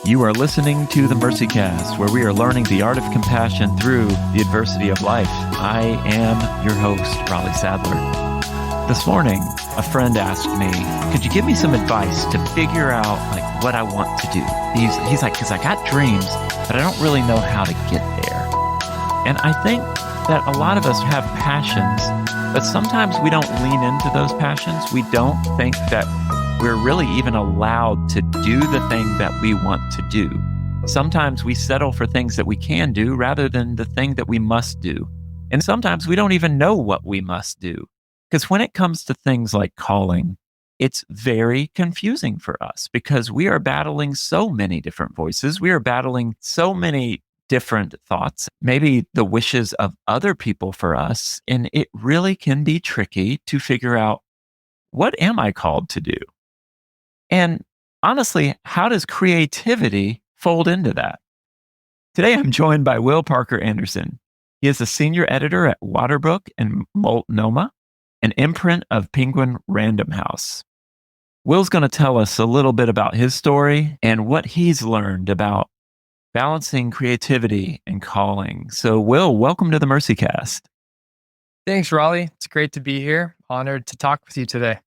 You are listening to the MercyCast, where we are learning the art of compassion through the adversity of life. I am your host, Raleigh Sadler. This morning, a friend asked me, could you give me some advice to figure out what I want to do? He's like, because I got dreams, but I don't really know how to get there. And I think that a lot of us have passions, but sometimes we don't lean into those passions. We don't think that we're really even allowed to do the thing that we want to do. Sometimes we settle for things that we can do rather than the thing that we must do. And sometimes we don't even know what we must do. Because when it comes to things like calling, it's very confusing for us because we are battling so many different voices. We are battling so many different thoughts, maybe the wishes of other people for us. And it really can be tricky to figure out, what am I called to do? And honestly, how does creativity fold into that? Today, I'm joined by Will Parker Anderson. He is a senior editor at Waterbook and Multnomah, an imprint of Penguin Random House. Will's going to tell us a little bit about his story and what he's learned about balancing creativity and calling. So, Will, welcome to the MercyCast. Thanks, Raleigh. It's great to be here. Honored to talk with you today.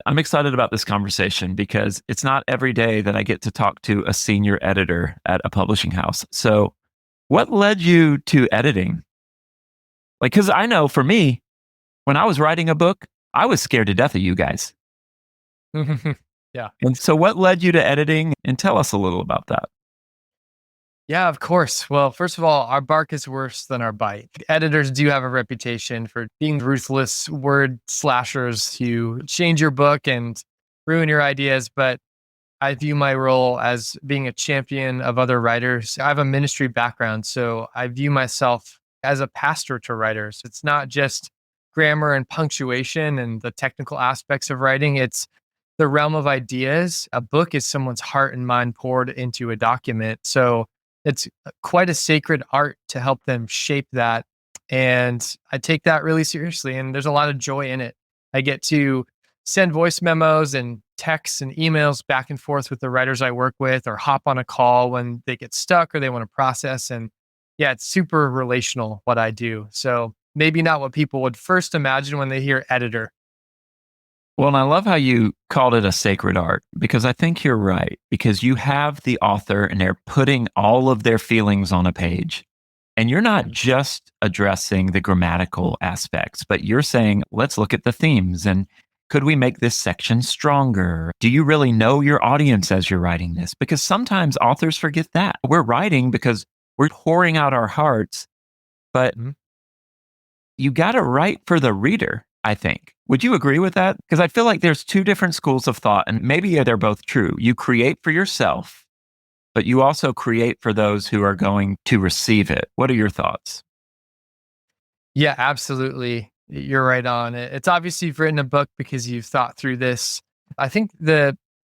I'm excited about this conversation because it's not every day that I get to talk to a senior editor at a publishing house. So, what led you to editing? Because I know for me, when I was writing a book, I was scared to death of you guys. Yeah. And so, what led you to editing? And tell us a little about that. Yeah, of course. Well, first of all, our bark is worse than our bite. Editors do have a reputation for being ruthless word slashers who change your book and ruin your ideas. But I view my role as being a champion of other writers. I have a ministry background, so I view myself as a pastor to writers. It's not just grammar and punctuation and the technical aspects of writing. It's the realm of ideas. A book is someone's heart and mind poured into a document. So it's quite a sacred art to help them shape that. And I take that really seriously. And there's a lot of joy in it. I get to send voice memos and texts and emails back and forth with the writers I work with, or hop on a call when they get stuck or they want to process. And yeah, it's super relational what I do. So maybe not what people would first imagine when they hear editor. Well, and I love how you called it a sacred art, because I think you're right, because you have the author and they're putting all of their feelings on a page. And you're not just addressing the grammatical aspects, but you're saying, let's look at the themes and could we make this section stronger? Do you really know your audience as you're writing this? Because sometimes authors forget that. We're writing because we're pouring out our hearts, but you got to write for the reader, I think. Would you agree with that? Because I feel like there's two different schools of thought, and maybe they're both true. You create for yourself, but you also create for those who are going to receive it. What are your thoughts? Yeah, absolutely. You're right on it. It's obviously you've written a book because you've thought through this. I think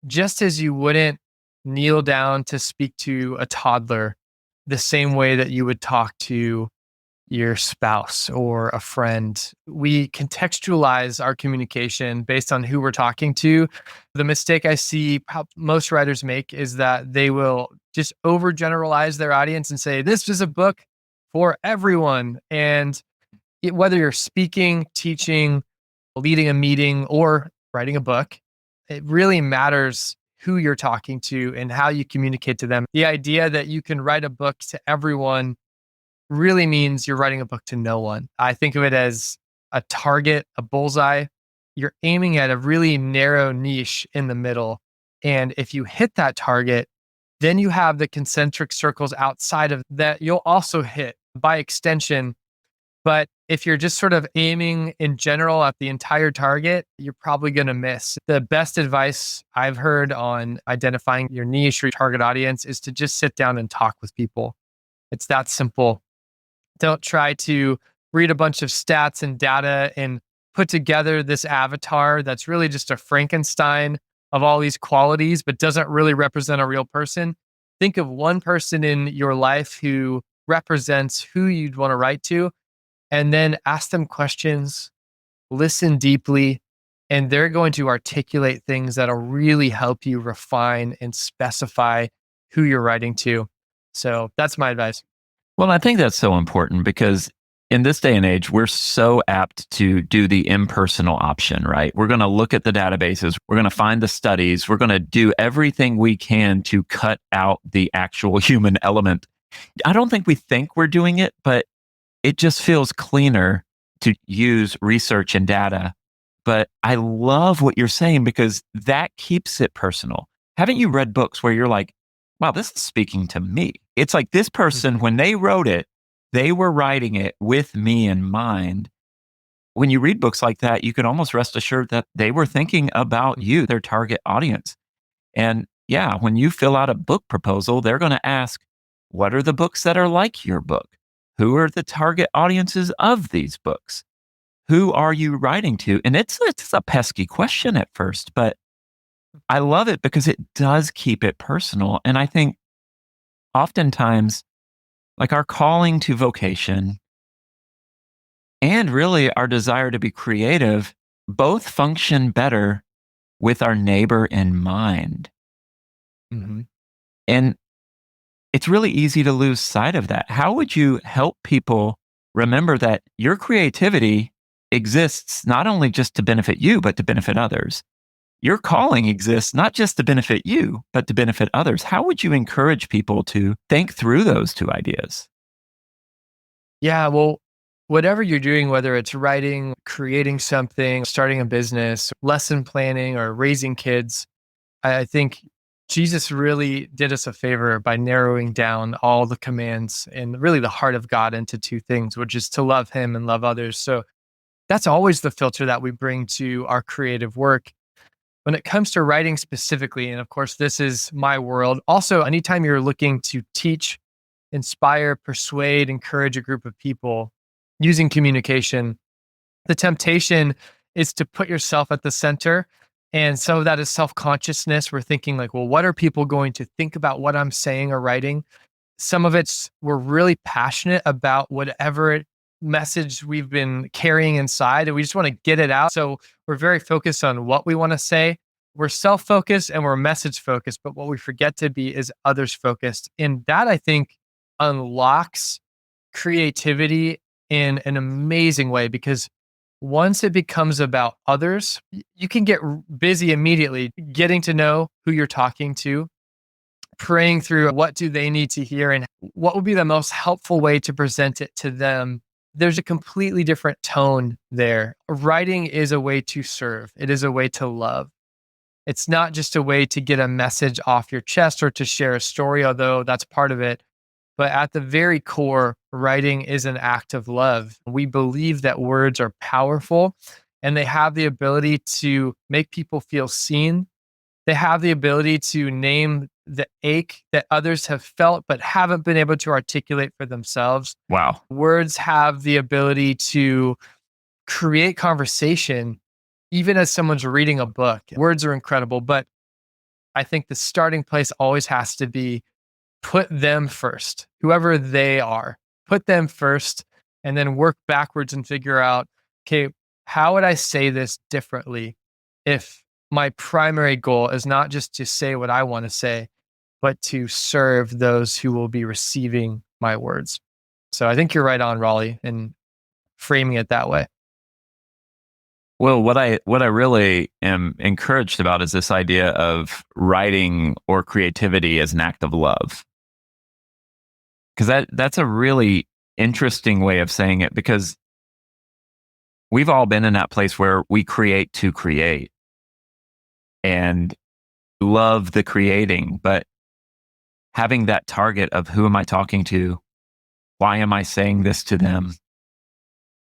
just as you wouldn't kneel down to speak to a toddler the same way that you would talk to your spouse or a friend, we contextualize our communication based on who we're talking to. The mistake I see most writers make is that they will just overgeneralize their audience and say, this is a book for everyone. And whether you're speaking, teaching, leading a meeting, or writing a book, it really matters who you're talking to and how you communicate to them. The idea that you can write a book to everyone really means you're writing a book to no one. I think of it as a target, a bullseye. You're aiming at a really narrow niche in the middle. And if you hit that target, then you have the concentric circles outside of that you'll also hit by extension. But if you're just sort of aiming in general at the entire target, you're probably going to miss. The best advice I've heard on identifying your niche or your target audience is to just sit down and talk with people. It's that simple. Don't try to read a bunch of stats and data and put together this avatar that's really just a Frankenstein of all these qualities, but doesn't really represent a real person. Think of one person in your life who represents who you'd want to write to, and then ask them questions, listen deeply, and they're going to articulate things that'll really help you refine and specify who you're writing to. So that's my advice. Well, I think that's so important because in this day and age, we're so apt to do the impersonal option, right? We're going to look at the databases, we're going to find the studies, we're going to do everything we can to cut out the actual human element. I don't think we're doing it, but it just feels cleaner to use research and data. But I love what you're saying because that keeps it personal. Haven't you read books where you're like, wow, this is speaking to me? It's like this person, when they wrote it, they were writing it with me in mind. When you read books like that, you can almost rest assured that they were thinking about you, their target audience. And yeah, when you fill out a book proposal, they're going to ask, what are the books that are like your book? Who are the target audiences of these books? Who are you writing to? And it's a pesky question at first, but I love it because it does keep it personal. And I think oftentimes, like our calling to vocation and really our desire to be creative both function better with our neighbor in mind. Mm-hmm. And it's really easy to lose sight of that. How would you help people remember that your creativity exists not only just to benefit you, but to benefit others? Your calling exists not just to benefit you, but to benefit others. How would you encourage people to think through those two ideas? Yeah, well, whatever you're doing, whether it's writing, creating something, starting a business, lesson planning, or raising kids, I think Jesus really did us a favor by narrowing down all the commands and really the heart of God into two things, which is to love Him and love others. So that's always the filter that we bring to our creative work. When it comes to writing specifically, and of course, this is my world. Also, anytime you're looking to teach, inspire, persuade, encourage a group of people using communication, the temptation is to put yourself at the center. And some of that is self consciousness. We're thinking, like, well, what are people going to think about what I'm saying or writing? Some of it's we're really passionate about whatever message we've been carrying inside, and we just want to get it out. So we're very focused on what we want to say. We're self focused and we're message focused, but what we forget to be is others focused. And that, I think, unlocks creativity in an amazing way because once it becomes about others, you can get busy immediately getting to know who you're talking to, praying through what do they need to hear and what would be the most helpful way to present it to them. There's a completely different tone there. Writing is a way to serve. It is a way to love. It's not just a way to get a message off your chest or to share a story, although that's part of it. But at the very core, writing is an act of love. We believe that words are powerful and they have the ability to make people feel seen. They have the ability to name the ache that others have felt but haven't been able to articulate for themselves. Wow. Words have the ability to create conversation, even as someone's reading a book. Words are incredible, but I think the starting place always has to be put them first, whoever they are, put them first, and then work backwards and figure out, okay, how would I say this differently if my primary goal is not just to say what I want to say, but to serve those who will be receiving my words. So I think you're right on, Raleigh, in framing it that way. Well, what I really am encouraged about is this idea of writing or creativity as an act of love. Because that's a really interesting way of saying it, because we've all been in that place where we create to create and love the creating, but having that target of who am I talking to? Why am I saying this to them?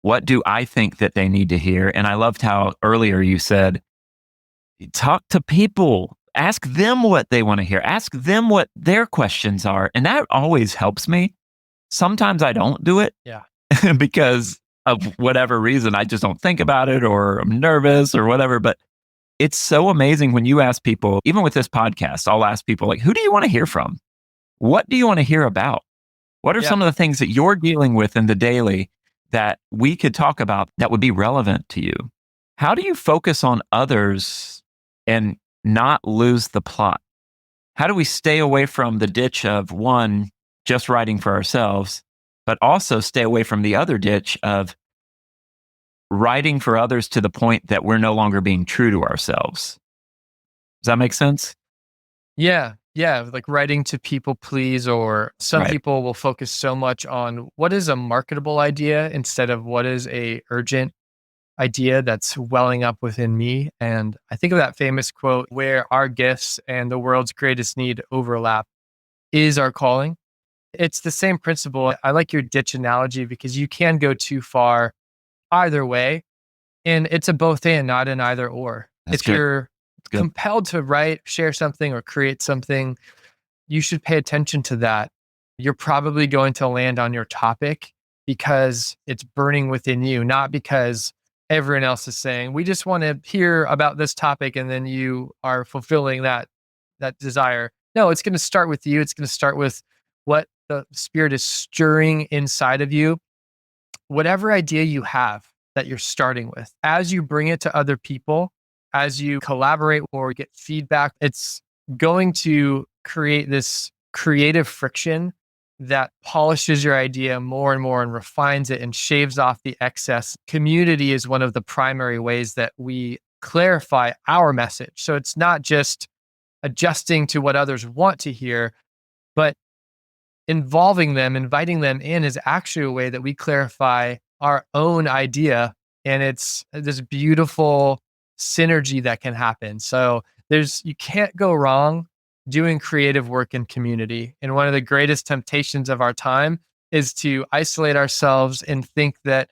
What do I think that they need to hear? And I loved how earlier you said, talk to people, ask them what they want to hear, ask them what their questions are. And that always helps me. Sometimes I don't do it Yeah. because of whatever reason. I just don't think about it or I'm nervous or whatever. But it's so amazing when you ask people, even with this podcast, I'll ask people like, who do you want to hear from? What do you want to hear about? What are some of the things that you're dealing with in the daily that we could talk about that would be relevant to you? How do you focus on others and not lose the plot? How do we stay away from the ditch of one, just writing for ourselves, but also stay away from the other ditch of writing for others to the point that we're no longer being true to ourselves? Does that make sense? Yeah. Yeah. Like writing to people please, or some Right. people will focus so much on what is a marketable idea instead of what is a urgent idea that's welling up within me. And I think of that famous quote where our gifts and the world's greatest need overlap is our calling. It's the same principle. I like your ditch analogy because you can go too far either way. And it's a both and, not an either or. That's If good. you're That's good. compelled to write, share something, or create something, you should pay attention to that. You're probably going to land on your topic because it's burning within you, not because everyone else is saying, we just want to hear about this topic. And then you are fulfilling that desire. No, it's going to start with you. It's going to start with what the spirit is stirring inside of you. Whatever idea you have that you're starting with, as you bring it to other people, as you collaborate or get feedback, it's going to create this creative friction that polishes your idea more and more and refines it and shaves off the excess. Community is one of the primary ways that we clarify our message. So it's not just adjusting to what others want to hear, but involving them, inviting them in is actually a way that we clarify our own idea. And it's this beautiful synergy that can happen. So you can't go wrong doing creative work in community. And one of the greatest temptations of our time is to isolate ourselves and think that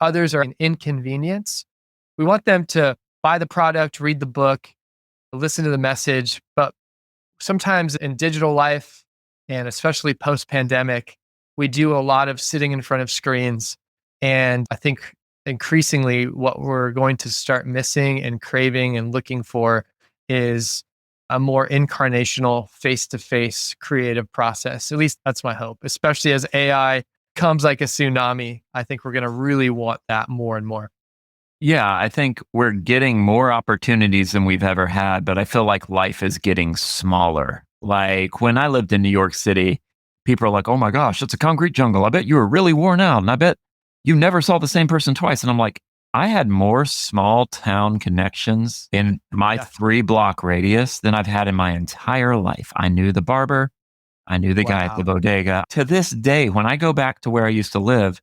others are an inconvenience. We want them to buy the product, read the book, listen to the message. But sometimes in digital life, and especially post pandemic, we do a lot of sitting in front of screens. And I think increasingly what we're going to start missing and craving and looking for is a more incarnational, face to face creative process. At least that's my hope, especially as AI comes like a tsunami. I think we're going to really want that more and more. Yeah, I think we're getting more opportunities than we've ever had, but I feel like life is getting smaller. Like when I lived in New York City, people are like, oh my gosh, it's a concrete jungle. I bet you were really worn out. And I bet you never saw the same person twice. And I'm like, I had more small town connections in my Yeah. 3 block radius than I've had in my entire life. I knew the barber, I knew the guy at the Wow. bodega. To this day, when I go back to where I used to live,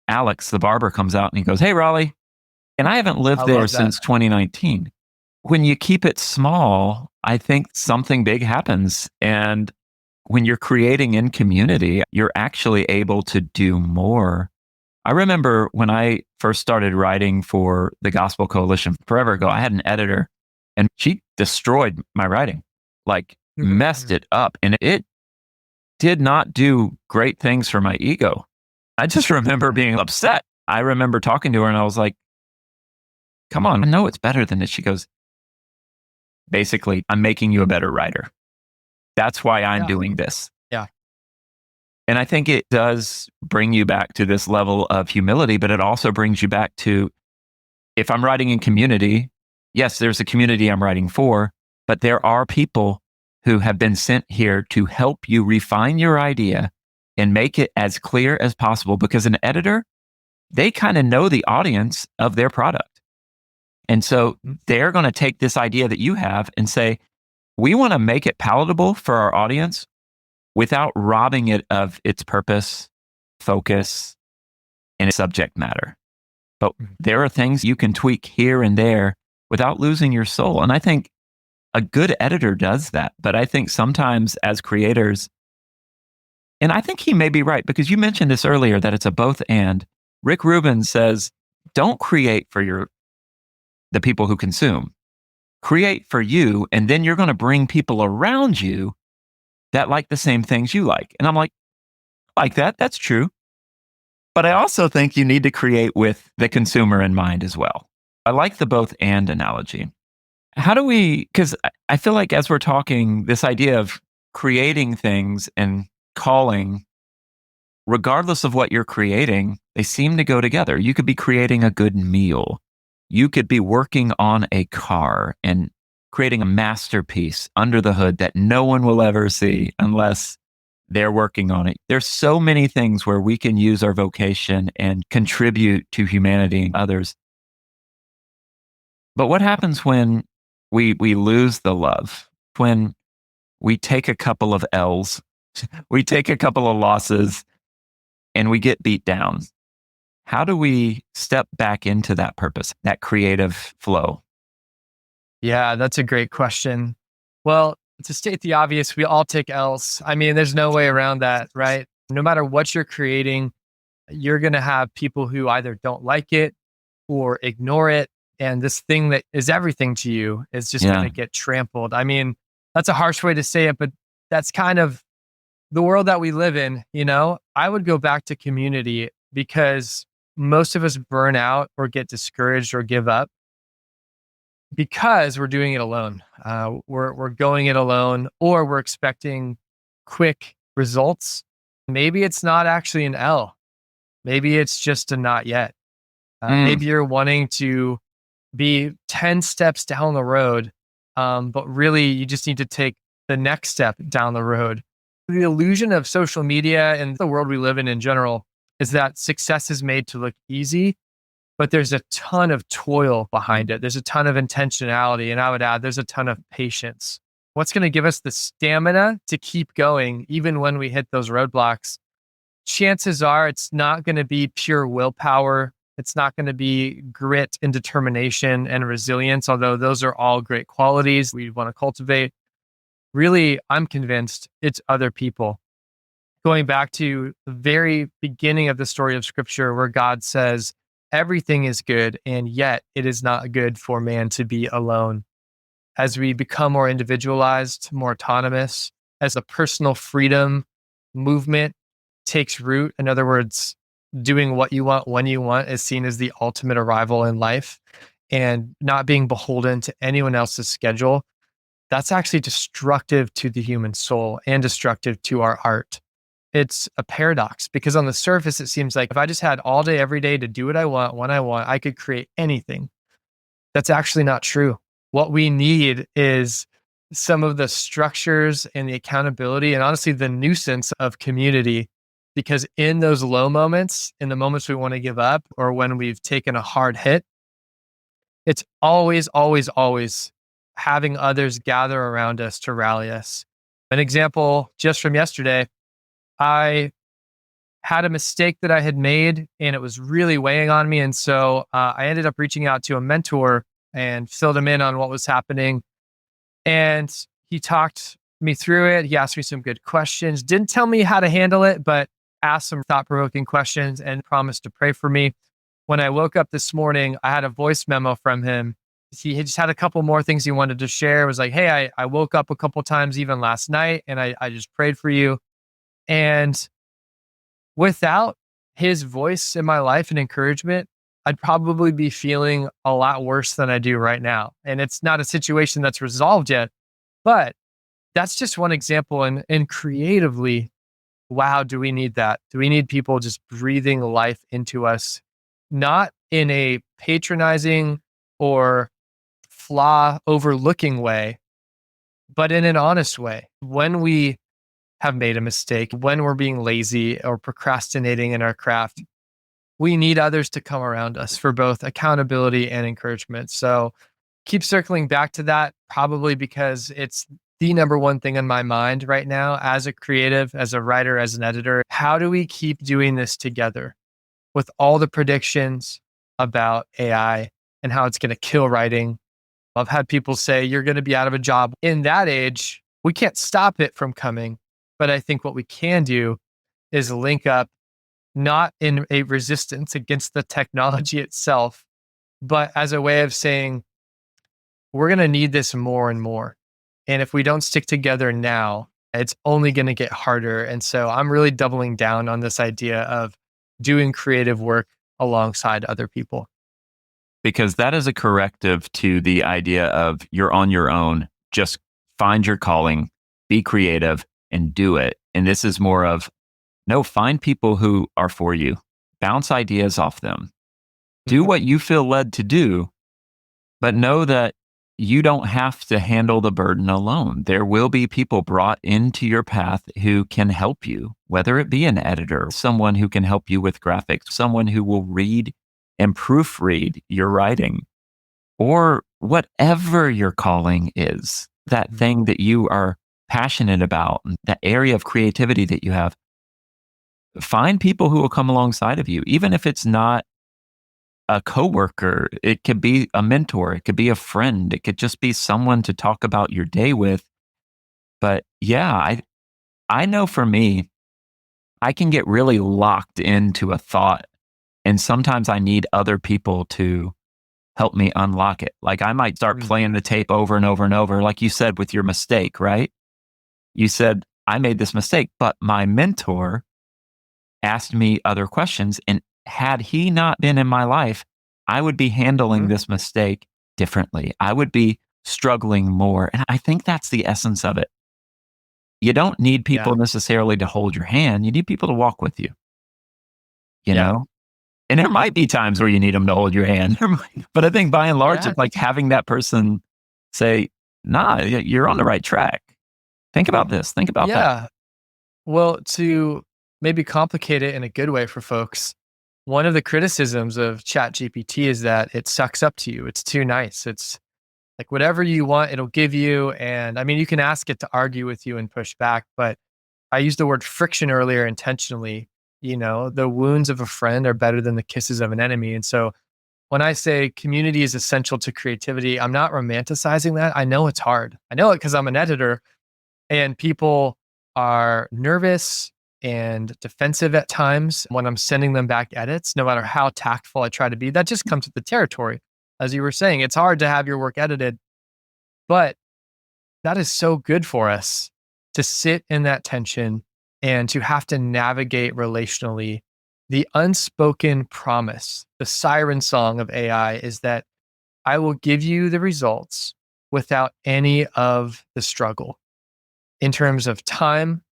Alex, the barber, comes out and he goes, hey, Raleigh. And I haven't I lived there love that. since 2019. When you keep it small, I think something big happens. And when you're creating in community, you're actually able to do more. I remember when I first started writing for the Gospel Coalition forever ago, I had an editor and she destroyed my writing, like messed Mhm. it up. And it did not do great things for my ego. I just remember being upset. I remember talking to her and I was like, come on, I know it's better than this. She goes, basically, I'm making you a better writer. That's why I'm Yeah. doing this. Yeah. And I think it does bring you back to this level of humility, but it also brings you back to if I'm writing in community, yes, there's a community I'm writing for, but there are people who have been sent here to help you refine your idea and make it as clear as possible because an editor, they kind of know the audience of their product. And so Mhm. they're going to take this idea that you have and say, we want to make it palatable for our audience without robbing it of its purpose, focus, and its subject matter. But Mhm. there are things you can tweak here and there without losing your soul. And I think a good editor does that. But I think sometimes as creators, and I think he may be right because you mentioned this earlier that it's a both and. Rick Rubin says, don't create for the people who consume. Create for you, and then you're going to bring people around you that like the same things you like. And I'm like that. That's true. But I also think you need to create with the consumer in mind as well. I like the both and analogy. How do we, because I feel like as we're talking, this idea of creating things and calling, regardless of what you're creating, they seem to go together. You could be creating a good meal. You could be working on a car and creating a masterpiece under the hood that no one will ever see unless they're working on it. There's so many things where we can use our vocation and contribute to humanity and others. But what happens when we lose the love? When we take a couple of L's, we take a couple of losses, and we get beat down? How do we step back into that purpose, that creative flow? Yeah, that's a great question. Well, to state the obvious, we all take L's. I mean, there's no way around that, right? No matter what you're creating, you're going to have people who either don't like it or ignore it. And this thing that is everything to you is just going Yeah. to get trampled. I mean, that's a harsh way to say it, but that's kind of the world that we live in. I would go back to community because most of us burn out or get discouraged or give up because we're doing it alone. We're going it alone, or we're expecting quick results. Maybe it's not actually an L. Maybe it's just a not yet. Mm, Maybe you're wanting to be 10 steps down the road, but really you just need to take the next step down the road. The illusion of social media and the world we live in general is that success is made to look easy, but there's a ton of toil behind it. There's a ton of intentionality. And I would add, there's a ton of patience. What's going to give us the stamina to keep going, even when we hit those roadblocks? Chances are it's not going to be pure willpower. It's not going to be grit and determination and resilience, although those are all great qualities we want to cultivate. Really, I'm convinced it's other people. Going back to the very beginning of the story of scripture, where God says, everything is good, and yet it is not good for man to be alone. As we become more individualized, more autonomous, as the personal freedom movement takes root, in other words, doing what you want when you want is seen as the ultimate arrival in life, and not being beholden to anyone else's schedule, that's actually destructive to the human soul and destructive to our art. It's a paradox because on the surface, it seems like if I just had all day, every day to do what I want, when I want, I could create anything. That's actually not true. What we need is some of the structures and the accountability and honestly the nuisance of community. Because in those low moments, in the moments we want to give up or when we've taken a hard hit, it's always, always, always having others gather around us to rally us. An example just from yesterday, I had a mistake that I had made and it was really weighing on me. And so I ended up reaching out to a mentor and filled him in on what was happening. And he talked me through it. He asked me some good questions, didn't tell me how to handle it, but asked some thought provoking questions and promised to pray for me. When I woke up this morning, I had a voice memo from him. He had just had a couple more things he wanted to share. It was like, hey, I woke up a couple times even last night and I just prayed for you. And without his voice in my life and encouragement, I'd probably be feeling a lot worse than I do right now. And it's not a situation that's resolved yet, but that's just one example. And creatively, wow, do we need that? Do we need people just breathing life into us, not in a patronizing or flaw overlooking way, but in an honest way? When we have made a mistake, when we're being lazy or procrastinating in our craft, we need others to come around us for both accountability and encouragement. So keep circling back to that, probably because it's the number one thing on my mind right now as a creative, as a writer, as an editor. How do we keep doing this together with all the predictions about AI and how it's going to kill writing? I've had people say you're going to be out of a job in that age. We can't stop it from coming. But I think what we can do is link up, not in a resistance against the technology itself, but as a way of saying, we're going to need this more and more. And if we don't stick together now, it's only going to get harder. And so I'm really doubling down on this idea of doing creative work alongside other people. because that is a corrective to the idea of you're on your own. Just find your calling, be creative, and do it. And this is more of, no, find people who are for you, bounce ideas off them, do what you feel led to do, But know that you don't have to handle the burden alone. There will be people brought into your path who can help you, whether it be an editor, someone who can help you with graphics, someone who will read and proofread your writing, or whatever your calling is, that thing that you are passionate about, that area of creativity that you have. Find people who will come alongside of you, even if it's not a coworker. It could be a mentor. It could be a friend. It could just be someone to talk about your day with. But yeah, I know for me, I can get really locked into a thought, and sometimes I need other people to help me unlock it. Like I might start playing the tape over and over and over, like you said with your mistake, right? You said, I made this mistake, but my mentor asked me other questions. And had he not been in my life, I would be handling this mistake differently. I would be struggling more. And I think that's the essence of it. You don't need people necessarily to hold your hand. You need people to walk with you, you know? And there might be times where you need them to hold your hand. But I think by and large, it's like having that person say, nah, you're on the right track. Think about this. Think about that. Well, to maybe complicate it in a good way for folks, one of the criticisms of ChatGPT is that it sucks up to you. It's too nice. It's like whatever you want, it'll give you. And I mean, you can ask it to argue with you and push back, but I used the word friction earlier intentionally. You know, the wounds of a friend are better than the kisses of an enemy. And so when I say community is essential to creativity, I'm not romanticizing that. I know it's hard. I know it because I'm an editor and people are nervous and defensive at times when I'm sending them back edits, no matter how tactful I try to be. That just comes with the territory. As you were saying, it's hard to have your work edited, but that is so good for us to sit in that tension and to have to navigate relationally. The unspoken promise, the siren song of AI is that I will give you the results without any of the struggle in terms of time,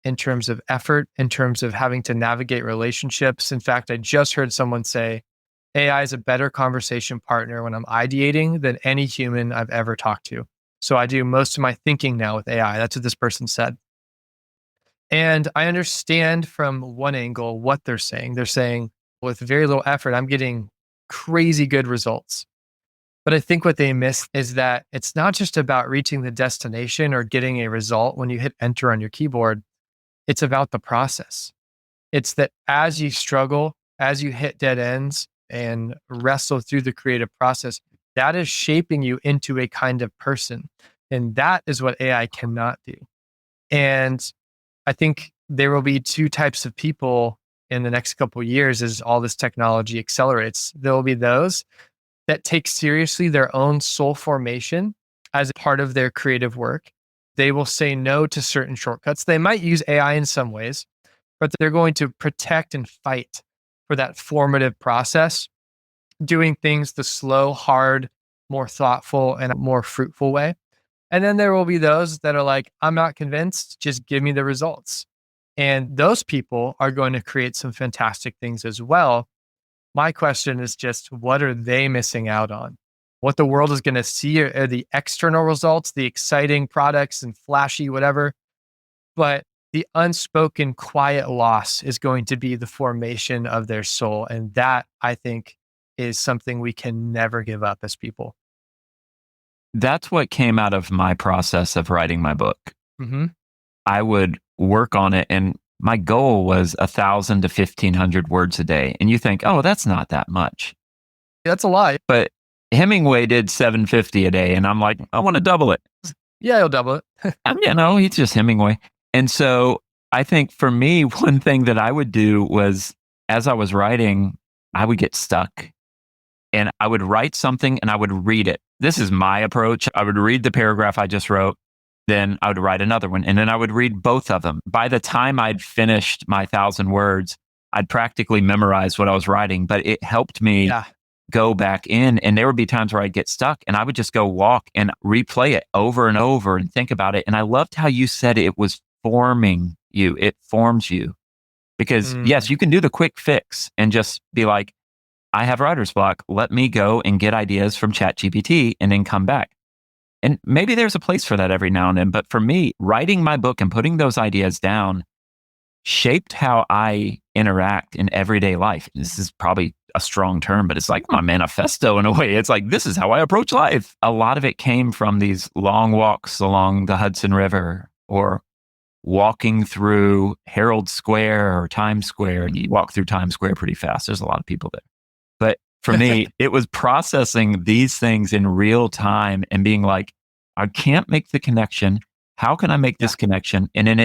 in terms of effort, in terms of having to navigate relationships. In fact, I just heard someone say, AI is a better conversation partner when I'm ideating than any human I've ever talked to. So I do most of my thinking now with AI. That's what this person said. And I understand from one angle what they're saying. They're saying, with very little effort, I'm getting crazy good results. But I think what they miss is that it's not just about reaching the destination or getting a result when you hit enter on your keyboard. It's about the process. It's that as you struggle, as you hit dead ends and wrestle through the creative process, that is shaping you into a kind of person. And that is what AI cannot do. And I think there will be two types of people in the next couple of years as all this technology accelerates. There will be those that take seriously their own soul formation as part of their creative work. They will say no to certain shortcuts. They might use AI in some ways, but they're going to protect and fight for that formative process, doing things the slow, hard, more thoughtful, and more fruitful way. And then there will be those that are like, I'm not convinced, just give me the results. And those people are going to create some fantastic things as well. My question is just, what are they missing out on? What the world is going to see are the external results, the exciting products and flashy whatever. But the unspoken quiet loss is going to be the formation of their soul. And that, I think, is something we can never give up as people. That's what came out of my process of writing my book. Mm-hmm. I would work on it, and my goal was 1,000 to 1,500 words a day. And you think, oh, that's not that much. That's a lie. But Hemingway did 750 a day, and I'm like, I want to double it. Yeah, he'll double it. He's just Hemingway. And so I think for me, one thing that I would do was, as I was writing, I would get stuck and I would write something and I would read it. This is my approach. I would read the paragraph I just wrote, then I would write another one, and then I would read both of them. By the time I'd finished my 1,000 words, I'd practically memorized what I was writing, but it helped me go back in. And there would be times where I'd get stuck and I would just go walk and replay it over and over and think about it. And I loved how you said it was forming you. It forms you because yes, you can do the quick fix and just be like, I have writer's block. Let me go and get ideas from ChatGPT and then come back. And maybe there's a place for that every now and then. But for me, writing my book and putting those ideas down shaped how I interact in everyday life. This is probably a strong term, but it's like my manifesto in a way. It's like, this is how I approach life. A lot of it came from these long walks along the Hudson River or walking through Herald Square or Times Square. You walk through Times Square pretty fast. There's a lot of people there. But for me, it was processing these things in real time and being like, I can't make the connection. How can I make this connection? And then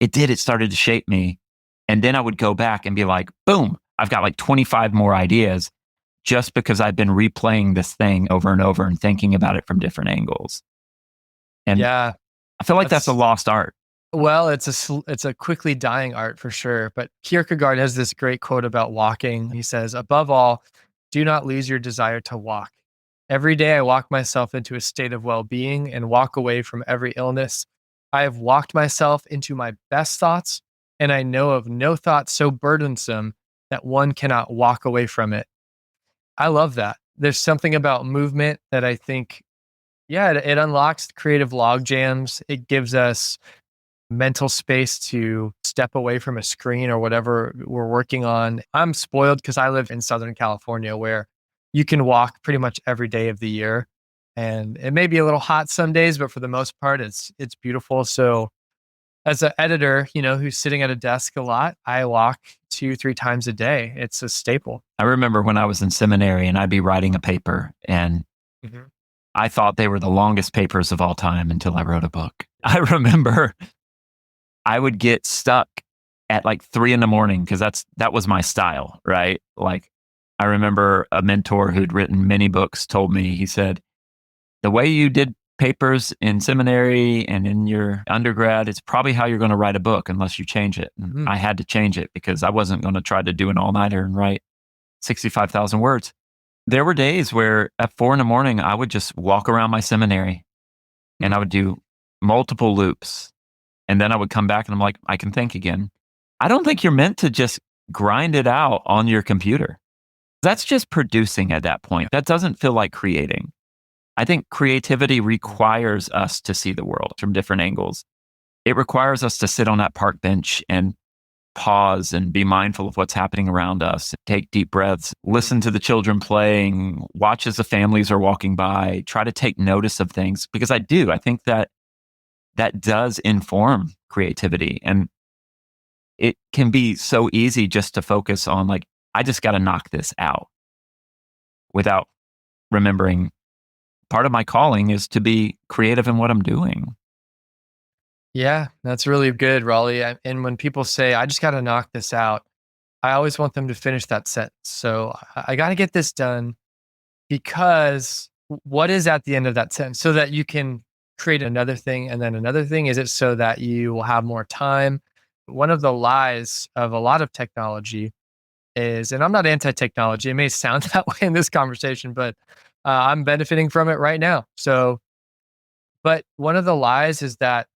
it started to shape me. And then I would go back and be like, boom, I've got like 25 more ideas just because I've been replaying this thing over and over and thinking about it from different angles. And Yeah, I feel like that's a lost art. well, it's a quickly dying art for sure. But Kierkegaard has this great quote about walking. He says, "Above all, do not lose your desire to walk. Every day I walk myself into a state of well-being and walk away from every illness. I have walked myself into my best thoughts, and I know of no thought so burdensome that one cannot walk away from it." I love that. There's something about movement that I think, yeah, it unlocks creative log jams. It gives us mental space to step away from a screen or whatever we're working on. I'm spoiled because I live in Southern California where you can walk pretty much every day of the year. And it may be a little hot some days, but for the most part, it's beautiful. So as an editor, who's sitting at a desk a lot, I walk 2, 3 times a day. It's a staple. I remember when I was in seminary and I'd be writing a paper and Mhm. I thought they were the longest papers of all time until I wrote a book. I remember I would get stuck at like 3 a.m. because that was my style, right? Like I remember a mentor who'd written many books told me, he said, the way you did papers in seminary and in your undergrad, it's probably how you're going to write a book unless you change it. And Mm. I had to change it because I wasn't going to try to do an all-nighter and write 65,000 words. There were days where at 4 a.m. I would just walk around my seminary and I would do multiple loops. And then I would come back and I'm like, I can think again. I don't think you're meant to just grind it out on your computer. That's just producing at that point. That doesn't feel like creating. I think creativity requires us to see the world from different angles. It requires us to sit on that park bench and pause and be mindful of what's happening around us, take deep breaths, listen to the children playing, watch as the families are walking by, try to take notice of things. Because I think that does inform creativity. And it can be so easy just to focus on like, I just got to knock this out without remembering part of my calling is to be creative in what I'm doing. Yeah, that's really good, Raleigh. And when people say, I just got to knock this out, I always want them to finish that sentence. So I got to get this done because what is at the end of that sentence so that you can create another thing and then another thing? Is it so that you will have more time? One of the lies of a lot of technology is, and I'm not anti technology, it may sound that way in this conversation, but I'm benefiting from it right now. So, but one of the lies is that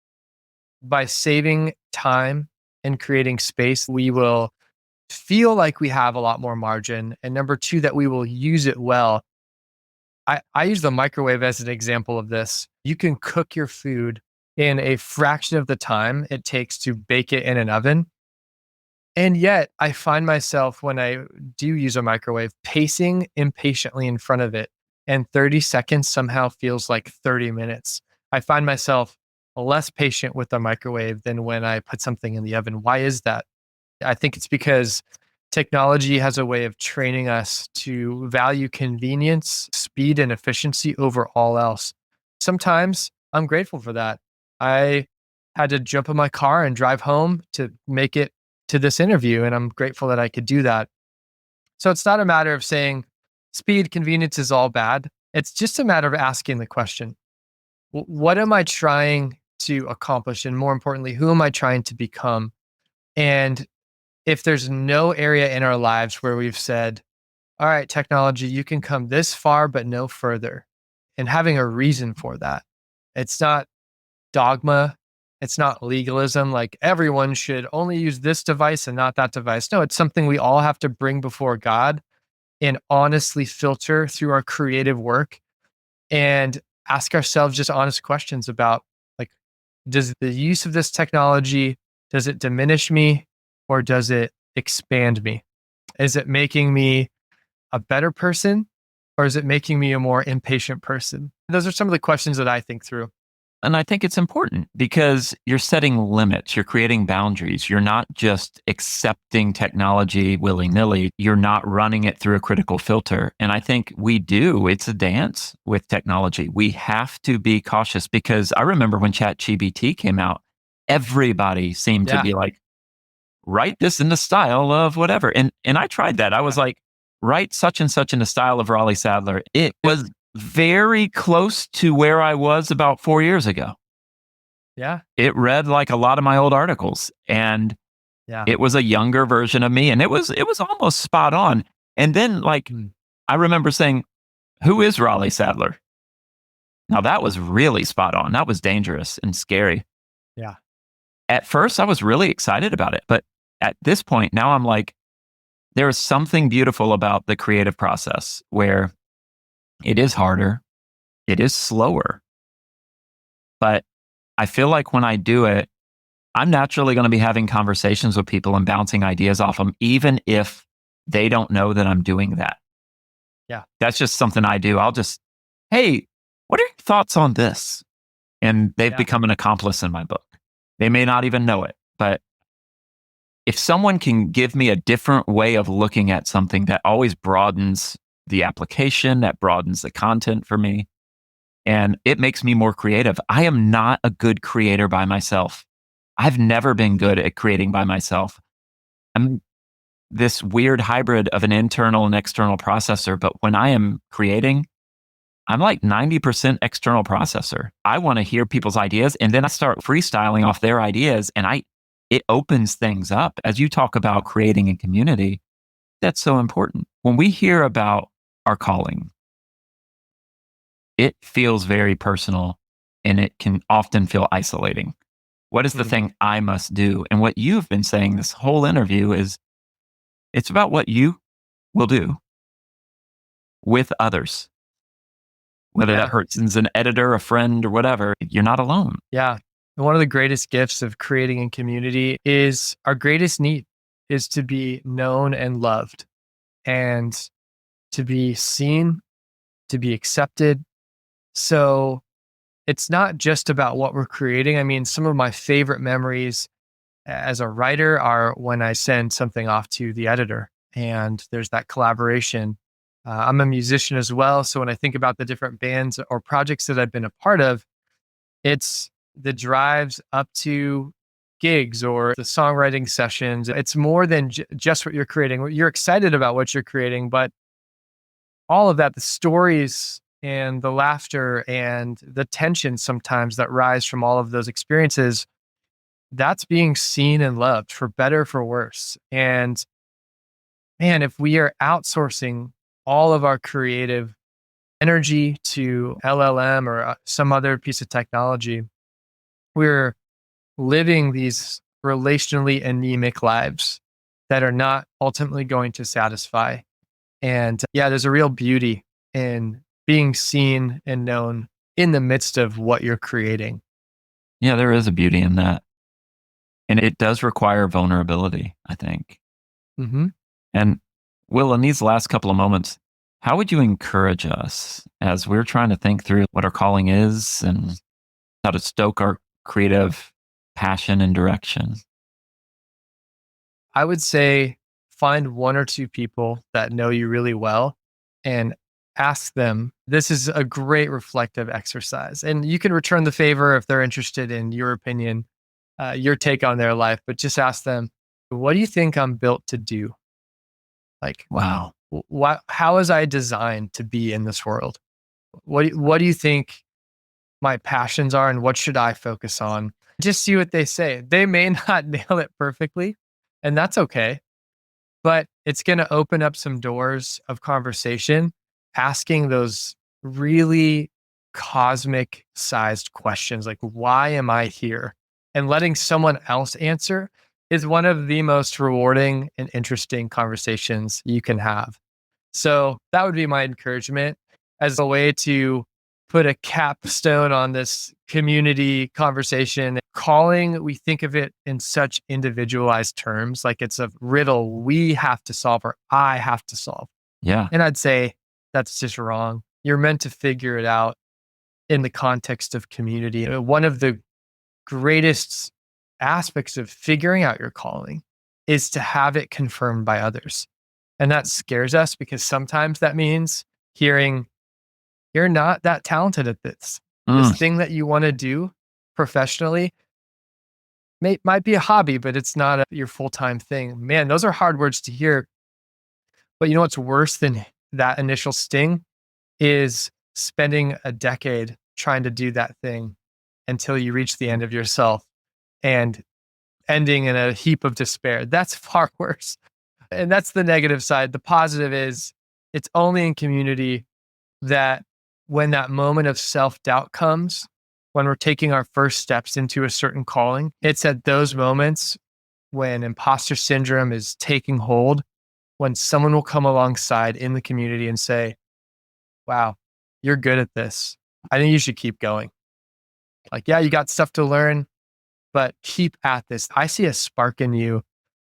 by saving time and creating space, we will feel like we have a lot more margin. And number two, that we will use it well. I use the microwave as an example of this. You can cook your food in a fraction of the time it takes to bake it in an oven. And yet, I find myself when I do use a microwave pacing impatiently in front of it, and 30 seconds somehow feels like 30 minutes. I find myself less patient with the microwave than when I put something in the oven. Why is that? I think it's because technology has a way of training us to value convenience, speed, and efficiency over all else. Sometimes I'm grateful for that. I had to jump in my car and drive home to make it to this interview, and I'm grateful that I could do that. So it's not a matter of saying speed, convenience is all bad. It's just a matter of asking the question, what am I trying to accomplish? And more importantly, who am I trying to become? And if there's no area in our lives where we've said, all right, technology, you can come this far, but no further, and having a reason for that, it's not dogma. It's not legalism, like everyone should only use this device and not that device. No, it's something we all have to bring before God and honestly filter through our creative work and ask ourselves just honest questions about, like, does the use of this technology, does it diminish me or does it expand me? Is it making me a better person or is it making me a more impatient person? Those are some of the questions that I think through. And I think it's important because you're setting limits, you're creating boundaries. You're not just accepting technology willy nilly, you're not running it through a critical filter. And I think we do. It's a dance with technology. We have to be cautious because I remember when ChatGPT came out, everybody seemed to Yeah. be like, write this in the style of whatever. And I tried that. I was like, write such and such in the style of Raleigh Sadler. It was very close to where I was about 4 years ago. Yeah. It read like a lot of my old articles, and Yeah. it was a younger version of me, and it was almost spot on. And then, like, Mm. I remember saying, "Who is Raleigh Sadler?" Now that was really spot on. That was dangerous and scary. Yeah. At first, I was really excited about it, but at this point, now I'm like, there is something beautiful about the creative process where it is harder, it is slower, but I feel like when I do it, I'm naturally going to be having conversations with people and bouncing ideas off them, even if they don't know that I'm doing that. Yeah. That's just something I do. I'll just, hey, what are your thoughts on this? And they've Yeah. become an accomplice in my book. They may not even know it, but if someone can give me a different way of looking at something that always broadens the application, that broadens the content for me, and it makes me more creative. I am not a good creator by myself. I've never been good at creating by myself. I'm this weird hybrid of an internal and external processor, but when I am creating, I'm like 90% external processor. I want to hear people's ideas and then I start freestyling off their ideas and it opens things up. As you talk about creating a community, that's so important. When we hear about our calling, it feels very personal and it can often feel isolating. What is the Mhm. thing I must do? And what you've been saying this whole interview is it's about what you will do with others, whether that Yeah. person's an editor, a friend, or whatever. You're not alone. Yeah. And one of the greatest gifts of creating a community is our greatest need is to be known and loved and to be seen, to be accepted. So it's not just about what we're creating. I mean, some of my favorite memories as a writer are when I send something off to the editor and there's that collaboration. I'm a musician as well. So when I think about the different bands or projects that I've been a part of, it's the drives up to gigs or the songwriting sessions. It's more than just what you're creating. You're excited about what you're creating, but all of that, the stories and the laughter and the tension sometimes that rise from all of those experiences, that's being seen and loved for better, for worse. And man, if we are outsourcing all of our creative energy to LLM or some other piece of technology, we're living these relationally anemic lives that are not ultimately going to satisfy. And yeah, there's a real beauty in being seen and known in the midst of what you're creating. Yeah, there is a beauty in that. And it does require vulnerability, I think. Hmm. And Will, in these last couple of moments, how would you encourage us as we're trying to think through what our calling is and how to stoke our creative passion and direction? I would say find one or two people that know you really well and ask them. This is a great reflective exercise. And you can return the favor if they're interested in your opinion, your take on their life, but just ask them, what do you think I'm built to do? Like, Wow. how is I designed to be in this world? What do you think my passions are and what should I focus on? Just see what they say. They may not nail it perfectly, and that's okay, but it's going to open up some doors of conversation, asking those really cosmic sized questions like, why am I here? And letting someone else answer is one of the most rewarding and interesting conversations you can have. So that would be my encouragement as a way to put a capstone on this community conversation. Calling, we think of it in such individualized terms, like it's a riddle we have to solve or I have to solve. Yeah. And I'd say that's just wrong. You're meant to figure it out in the context of community. One of the greatest aspects of figuring out your calling is to have it confirmed by others. And that scares us because sometimes that means hearing, you're not that talented at this. This thing that you want to do professionally might be a hobby, but it's not your full-time thing. Man, those are hard words to hear. But you know what's worse than that initial sting is spending a decade trying to do that thing until you reach the end of yourself and ending in a heap of despair. That's far worse. And that's the negative side. The positive is it's only in community that when that moment of self-doubt comes, when we're taking our first steps into a certain calling, it's at those moments when imposter syndrome is taking hold, when someone will come alongside in the community and say, wow, you're good at this. I think you should keep going. Like, yeah, you got stuff to learn, but keep at this. I see a spark in you.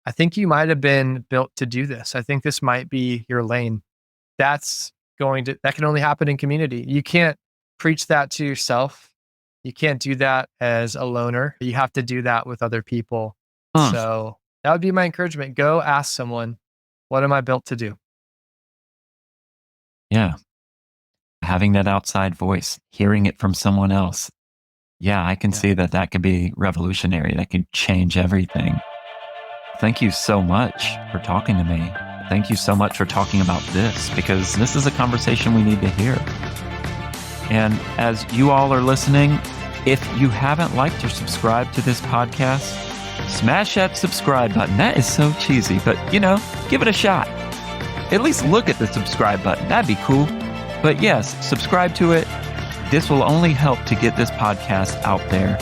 I think you might have been built to do this. I think this might be your lane. That can only happen in community. You can't preach that to yourself. You can't do that as a loner. You have to do that with other people. So that would be my encouragement. Go ask someone, what am I built to do? Yeah. Having that outside voice, hearing it from someone else. Yeah, I can see that could be revolutionary. That could change everything. Thank you so much for talking to me. Thank you so much for talking about this, because this is a conversation we need to hear. And as you all are listening, if you haven't liked or subscribed to this podcast, smash that subscribe button. That is so cheesy, but give it a shot. At least look at the subscribe button. That'd be cool. But yes, subscribe to it. This will only help to get this podcast out there.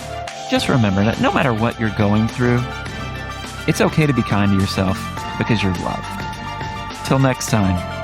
Just remember that no matter what you're going through, it's okay to be kind to yourself because you're loved. Till next time.